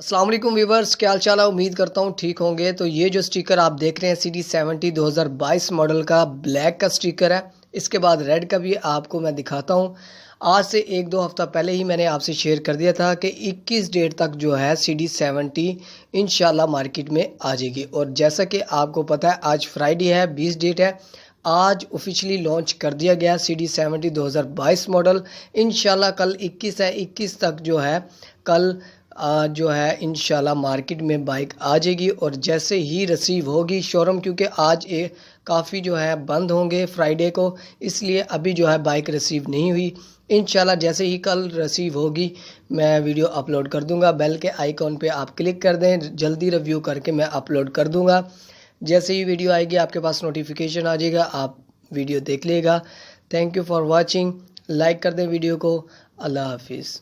अस्सलाम वालेकुम व्यूवर्स, क्या हाल चाल है। उम्मीद करता हूँ ठीक होंगे। तो ये जो स्टिकर आप देख रहे हैं CD70 2022 मॉडल का ब्लैक का स्टिकर है। इसके बाद रेड का भी आपको मैं दिखाता हूँ। आज से एक दो हफ्ता पहले ही मैंने आपसे शेयर कर दिया था कि 21 डेट तक जो है CD70 इंशाल्लाह मार्केट में आ जाएगी। और जैसा कि आपको पता है आज फ्राइडे है, 20 डेट है। आज ऑफिशियली लॉन्च कर दिया गया CD70 2022 मॉडल। इंशाल्लाह कल 21 है, 21 तक जो है कल जो है इंशाल्लाह मार्केट में बाइक आ जाएगी। और जैसे ही रिसीव होगी शोरूम, क्योंकि आज काफ़ी जो है बंद होंगे फ्राइडे को, इसलिए अभी जो है बाइक रिसीव नहीं हुई। इंशाल्लाह जैसे ही कल रिसीव होगी मैं वीडियो अपलोड कर दूंगा। बेल के आइकॉन पे आप क्लिक कर दें, जल्दी रिव्यू करके मैं अपलोड कर दूंगा। जैसे ही वीडियो आएगी आपके पास नोटिफिकेशन आ जाएगा, आप वीडियो देख लेगा। Thank you for watching. Like कर दें वीडियो को। अल्लाह हाफिज़।